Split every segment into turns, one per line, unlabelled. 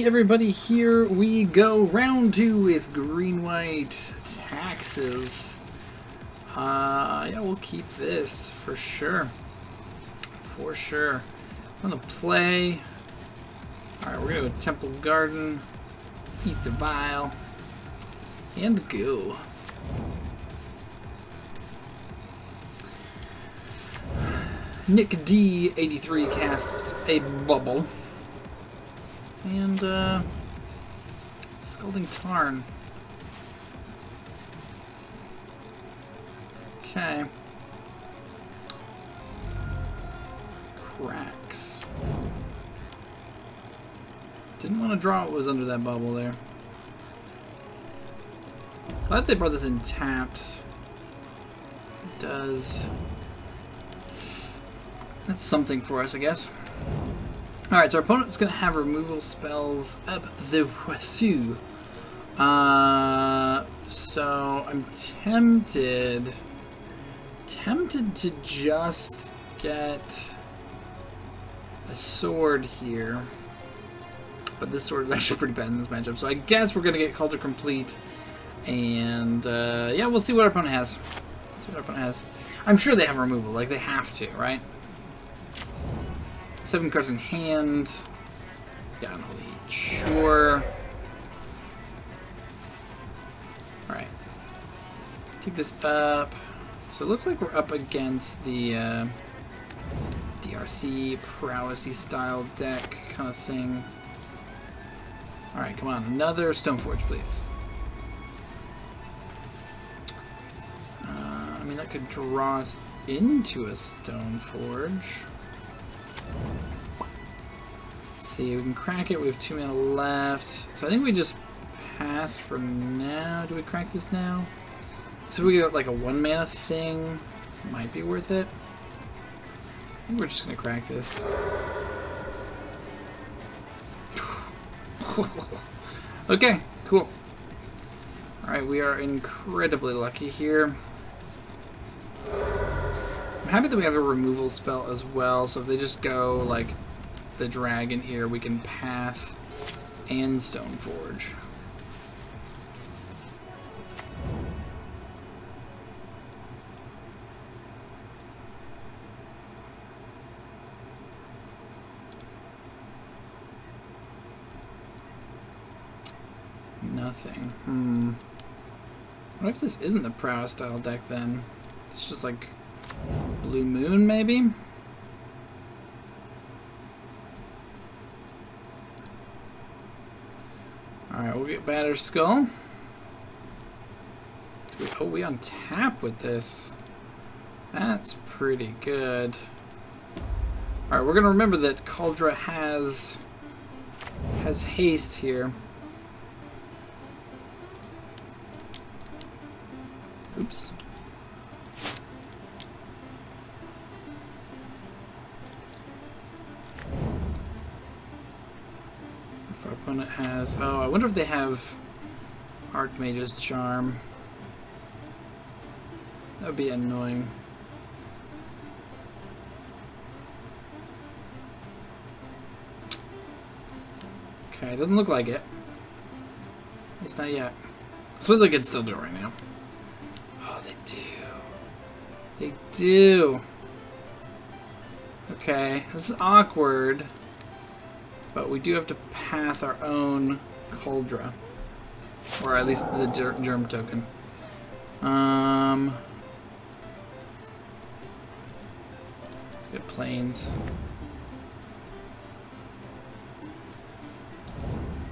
Alrighty, everybody, here we go. Round 2 with green-white taxes. Yeah, we'll keep this for sure. For sure. I'm gonna play. Alright, we're gonna go Temple Garden, eat the vial, and go. Nick D 83 casts a bubble. And, Scalding Tarn. Okay. Cracks. Didn't want to draw what was under that bubble there. Glad they brought this in tapped. It does. That's something for us, I guess. Alright, so our opponent's going to have removal spells up the wazoo. So I'm tempted to just get a sword here. But this sword is actually pretty bad in this matchup. So I guess we're going to get Cauldron Complete. And, yeah, we'll see what our opponent has. Let's see what our opponent has. I'm sure they have removal. Like, they have to, right? 7 cards in hand. Yeah, no lead. Sure. Alright. Take this up. So it looks like we're up against the DRC Prowessy style deck kind of thing. Alright, come on. Another Stoneforge, please. I mean, that could draw us into a Stoneforge. Let's see, we can crack it. We have 2 mana left. So I think we just pass for now. Do we crack this now? So we got like a 1 mana thing. Might be worth it. I think we're just gonna crack this. Okay, cool. Alright, we are incredibly lucky here. I'm happy that we have a removal spell as well, so if they just go like the dragon here, we can path and Stoneforge. Nothing. What if this isn't the Prowess style deck then? It's just like Blue Moon, maybe? Alright, we'll get Battered Skull. Oh, we untap with this. That's pretty good. Alright, we're gonna remember that Kaldra has haste here. Oops. If our opponent has... Oh, I wonder if they have Archmage's Charm. That would be annoying. Okay, doesn't look like it. At least not yet. I suppose they could still do it right now. Oh, they do. They do. Okay, this is awkward. But we do have to path our own Kaldra. Or at least the germ token. Get planes.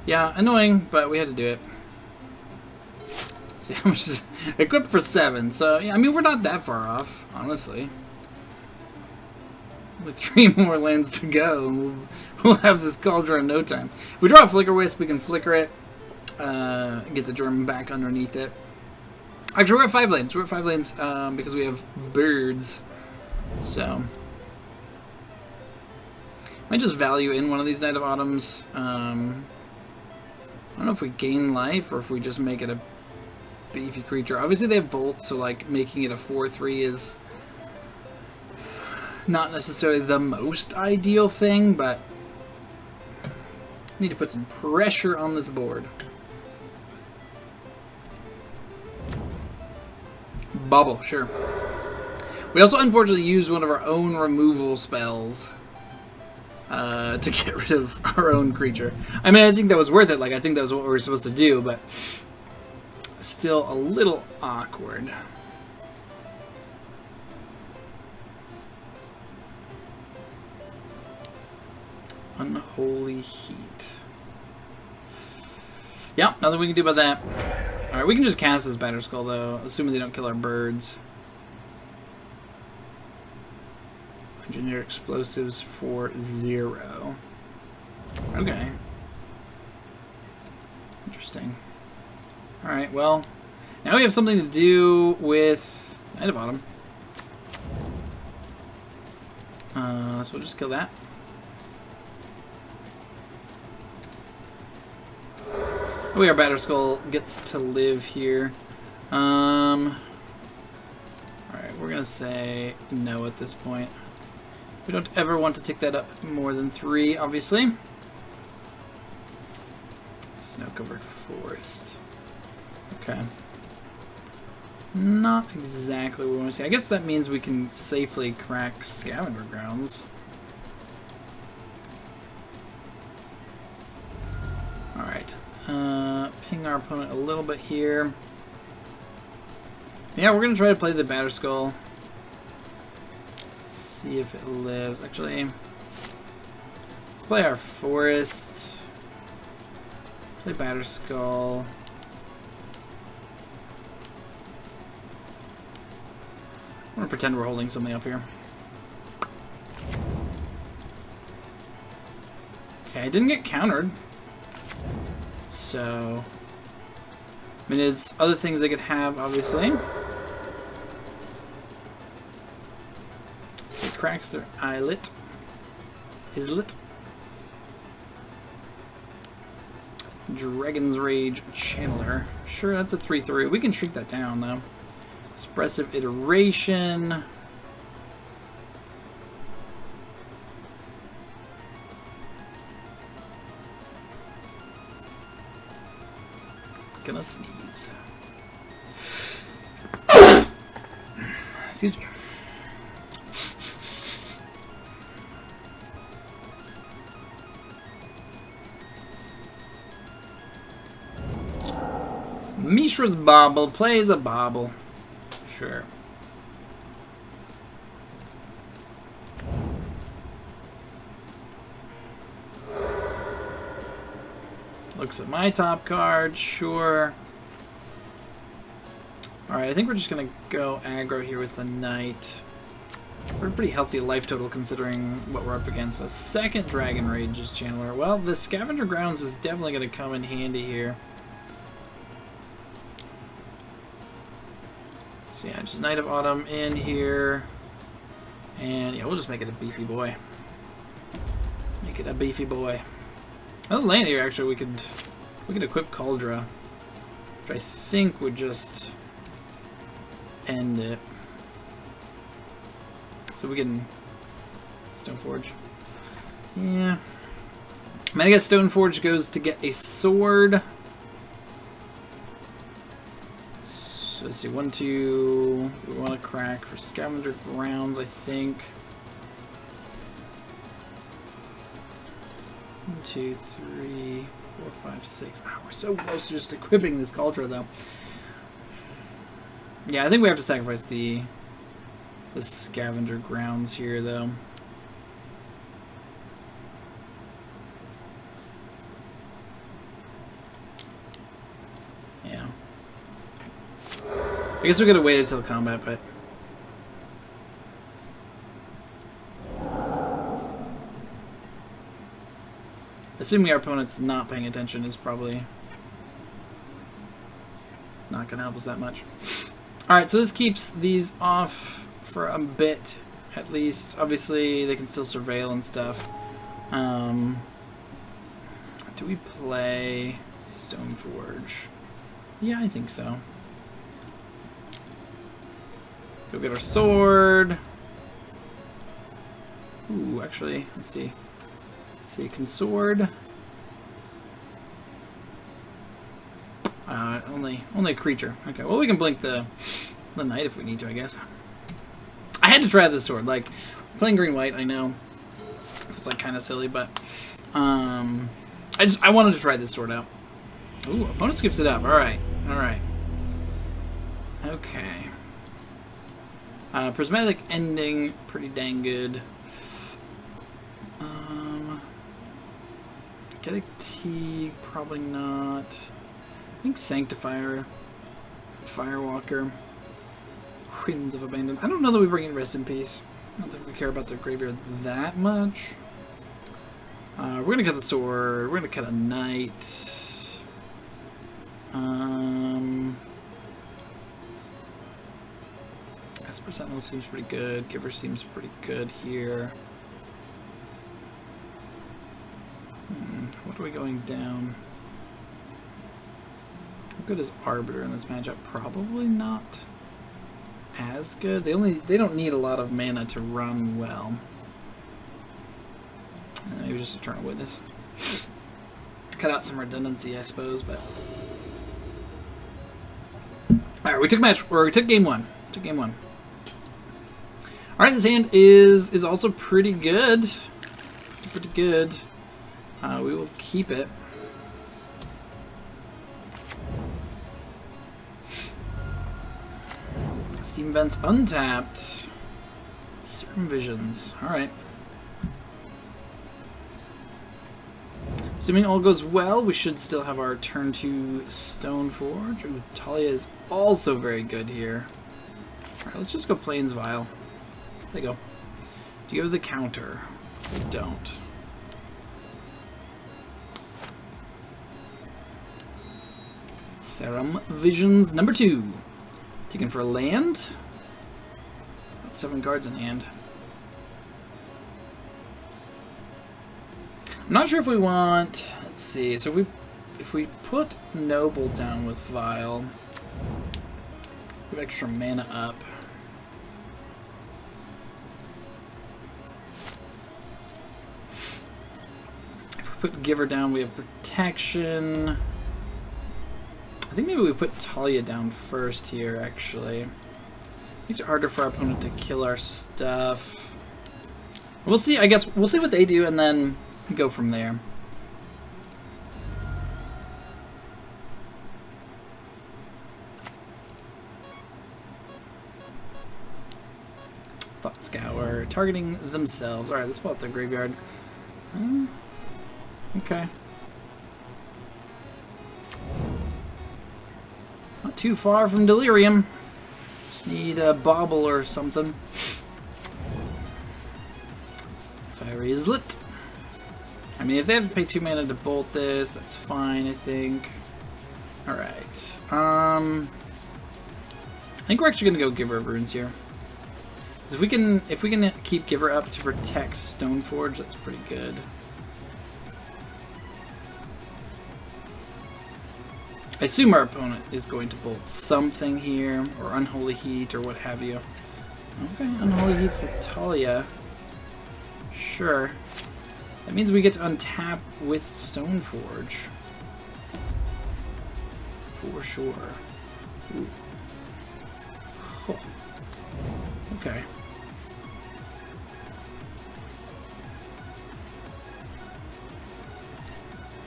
Yeah, annoying, but we had to do it. Let's see how much is equipped for 7. So, yeah, I mean, we're not that far off, honestly. With 3 more lands to go, and we'll have this Kaldra in no time. If we draw a Flicker Wisp, we can flicker it, get the Germ back underneath it. Actually, we're at 5 lanes. We're at 5 lanes because we have birds. So, might just value in one of these Night of Autumns. I don't know if we gain life or if we just make it a beefy creature. Obviously, they have Bolt, so like making it a 4/3 is not necessarily the most ideal thing, but Need to put some pressure on this board. Bubble, sure. We also unfortunately used one of our own removal spells to get rid of our own creature. I mean, I think that was worth it. Like, I think that was what we were supposed to do, but still a little awkward. Unholy Heat. Yeah, nothing we can do about that. Alright, we can just cast this Batterskull, though, assuming they don't kill our birds. Engineer explosives for 0. Okay. Interesting. Alright, well, now we have something to do with Knight of Autumn. So we'll just kill that. Oh, our Batterskull gets to live here. Alright, we're gonna say no at this point. We don't ever want to take that up more than 3, obviously. Snow-covered forest. Okay. Not exactly what we want to see. I guess that means we can safely crack Scavenger Grounds. Alright. Ping our opponent a little bit here. Yeah, we're going to try to play the Batterskull. See if it lives. Actually, let's play our forest. Play Batterskull. I'm going to pretend we're holding something up here. Okay, I didn't get countered. So, I mean, there's other things they could have, obviously. It cracks their Islet. Islet. Dragon's Rage Channeler. Sure, that's a 3/3. We can shrink that down, though. Expressive Iteration. Gonna sneeze. Excuse me. Mishra's Bauble plays a bauble. Sure. Looks at my top card, sure. Alright, I think we're just going to go aggro here with the Knight. We're a pretty healthy life total considering what we're up against. A second Dragon Rage's Channeler. Well, the Scavenger Grounds is definitely going to come in handy here. So yeah, just Knight of Autumn in here. And yeah, we'll just make it a beefy boy. Make it a beefy boy. Another land here, actually, we could equip Cauldra, which I think would just end it. So we can Stoneforge. Yeah. I mean, I guess Stoneforge goes to get a sword. So let's see, 1, 2. We want to crack for Scavenger Grounds, I think. 1, 2, 3, 4, 5, 6. Oh, we're so close to just equipping this Cauldra, though. Yeah, I think we have to sacrifice the Scavenger Grounds here, though. Yeah. I guess we could have waited till combat, but... Assuming our opponent's not paying attention is probably not going to help us that much. Alright, so this keeps these off for a bit, at least. Obviously, they can still surveil and stuff. Do we play Stoneforge? Yeah, I think so. Go get our sword. Ooh, actually, let's see. Can sword Only a creature. Okay, well we can blink the knight if we need to, I guess. I had to try this sword. Like, playing green-white, I know. So it's like kind of silly, but I wanted to try this sword out. Ooh, opponent skips it up. All right. Okay. Prismatic ending, pretty dang good. Kinetic Tea, probably not. I think Sanctifier, Firewalker, Winds of Abandon. I don't know that we bring in Rest in Peace. I don't think we care about the graveyard that much. We're gonna cut the sword. We're gonna cut a knight. Esper Sentinel seems pretty good. Giver seems pretty good here. What are we going down? How good is Arbiter in this matchup? Probably not as good. They don't need a lot of mana to run well. Maybe just Eternal Witness. Cut out some redundancy, I suppose, but alright, we took game one. Alright, this hand is also pretty good. We will keep it. Steam Vents untapped. Serum Visions. Alright. Assuming all goes well, we should still have our turn 2 Stoneforge. Ooh, Talia is also very good here. Alright, let's just go Plains Vial. There you go. Do you have the counter? We don't. Serum Visions number 2. Taken for a land. That's 7 cards in hand. I'm not sure if we want. Let's see. So if we put Noble down with Vial, we have extra mana up. If we put Giver down, we have protection. I think maybe we put Talia down first here, actually. Makes it harder for our opponent to kill our stuff. We'll see, I guess. We'll see what they do and then go from there. Thought Scour. Targeting themselves. Alright, let's pull out their graveyard. Okay. Not too far from Delirium. Just need a Bauble or something. Fire Izzet. I mean, if they have to pay 2 mana to bolt this, that's fine, I think. Alright. I think we're actually gonna go Giver of Runes here. If we can keep Giver up to protect Stoneforge, that's pretty good. I assume our opponent is going to bolt something here, or Unholy Heat, or what have you. Okay, Unholy Heat's Talia. Sure. That means we get to untap with Stoneforge. For sure. Ooh. Oh. Okay.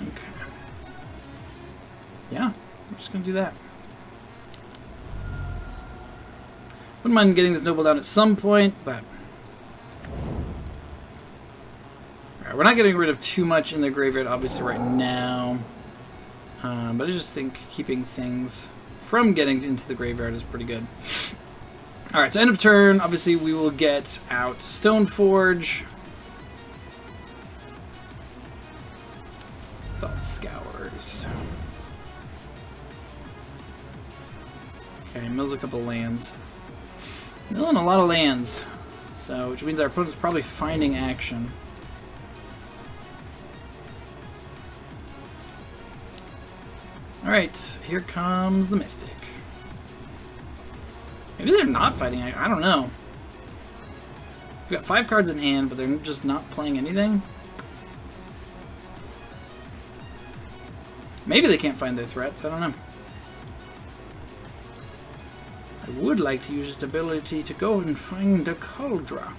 Okay. Yeah, we're just gonna do that. Wouldn't mind getting this Noble down at some point, but alright, we're not getting rid of too much in the graveyard, obviously, right now. But I just think keeping things from getting into the graveyard is pretty good. Alright, so end of turn, obviously we will get out Stoneforge. Thought Scours. Okay, mills a couple lands. Milling a lot of lands. So, which means our opponent's probably finding action. Alright, here comes the Mystic. Maybe they're not fighting, I don't know. We've got 5 cards in hand, but they're just not playing anything. Maybe they can't find their threats, I don't know. I would like to use its ability to go and find a Cauldron.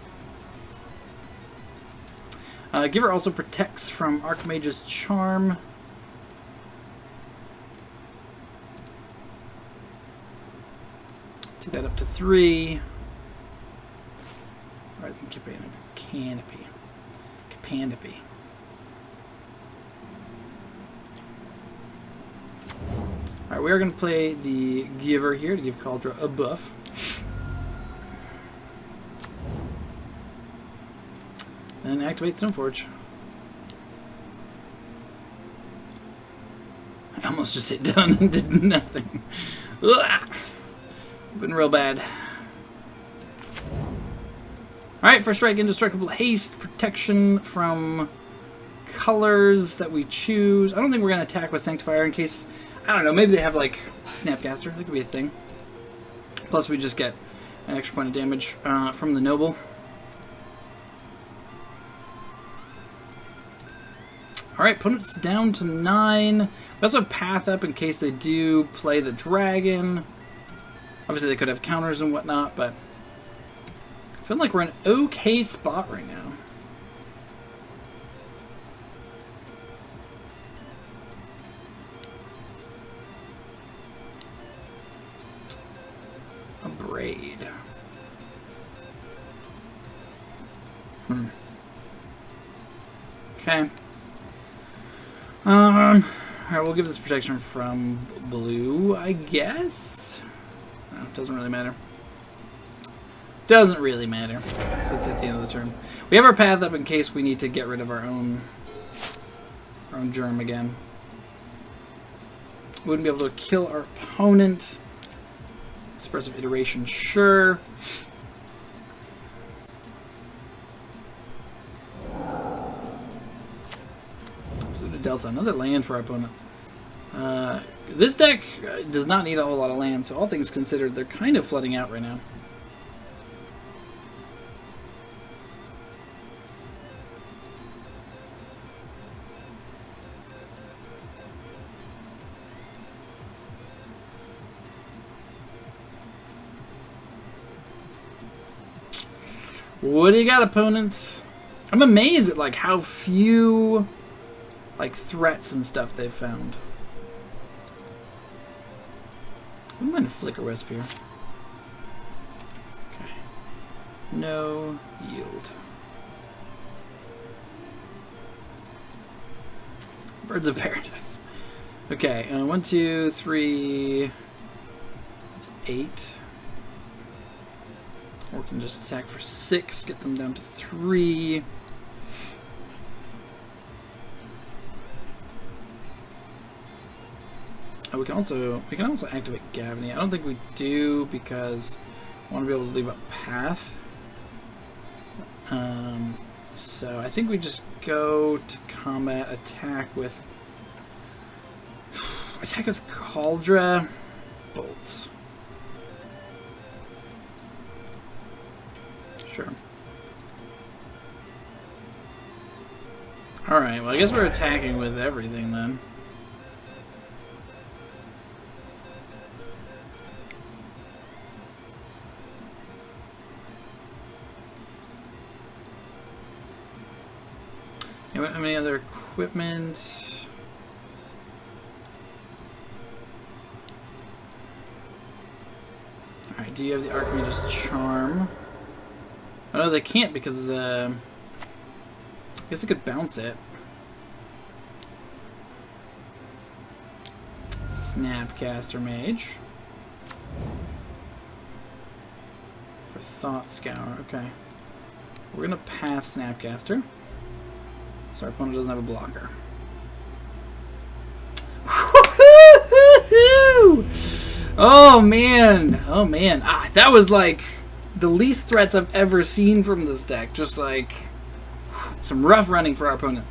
Giver also protects from Archmage's Charm. Take that up to 3. Rising Canopy. Alright, we are going to play the Giver here to give Cauldron a buff. And activate Stoneforge. I almost just hit done and did nothing. Ugh. Been real bad. Alright, first strike, indestructible haste, protection from colors that we choose. I don't think we're going to attack with Sanctifier in case, I don't know, maybe they have like Snapcaster. That could be a thing. Plus we just get an extra point of damage from the Noble. Alright, opponent's down to 9. We also have Path up in case they do play the Dragon. Obviously they could have counters and whatnot, but I feel like we're in an okay spot right now. A Braid. Okay. Alright, we'll give this protection from blue, I guess. No, it doesn't really matter. Doesn't really matter. So it's at the end of the turn. We have our path up in case we need to get rid of our own germ again. Wouldn't be able to kill our opponent. Expressive iteration, sure. Delta, another land for our opponent. This deck does not need a whole lot of land, so all things considered, they're kind of flooding out right now. What do you got, opponents? I'm amazed at like how few like threats and stuff they've found. I'm going to Flicker Wisp here. Okay. No yield. Birds of Paradise. Okay, 1, 2, 3. That's 8. Or we can just attack for 6, get them down to 3. We can also activate Gavany. I don't think we do because I want to be able to leave a path. So I think we just go to combat, attack with Cauldron bolts. Sure. All right. Well, I guess we're attacking with everything then. How many other equipment? Alright, do you have the Archmage's Charm? Oh no, they can't because I guess they could bounce it. Snapcaster Mage. For Thought Scour, okay. We're gonna path Snapcaster. So our opponent doesn't have a blocker. Oh man! Oh man! Ah, that was like the least threats I've ever seen from this deck. Just like some rough running for our opponent.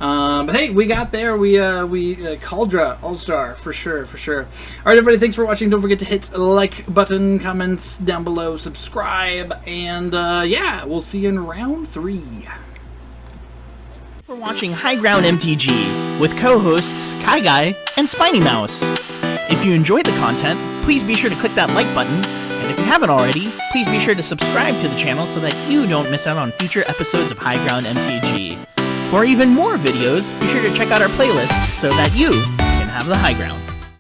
But hey, we got there. We Cauldron All-Star for sure, for sure. All right, everybody, thanks for watching. Don't forget to hit the like button, comments down below, subscribe, and yeah, we'll see you in round 3.
For watching High Ground MTG with co-hosts Kai Guy and Spiny Mouse. If you enjoyed the content, please be sure to click that like button And if you haven't already, please be sure to subscribe to the channel so that you don't miss out on future episodes of High Ground MTG. For even more videos, be sure to check out our playlist so that you can have the high ground.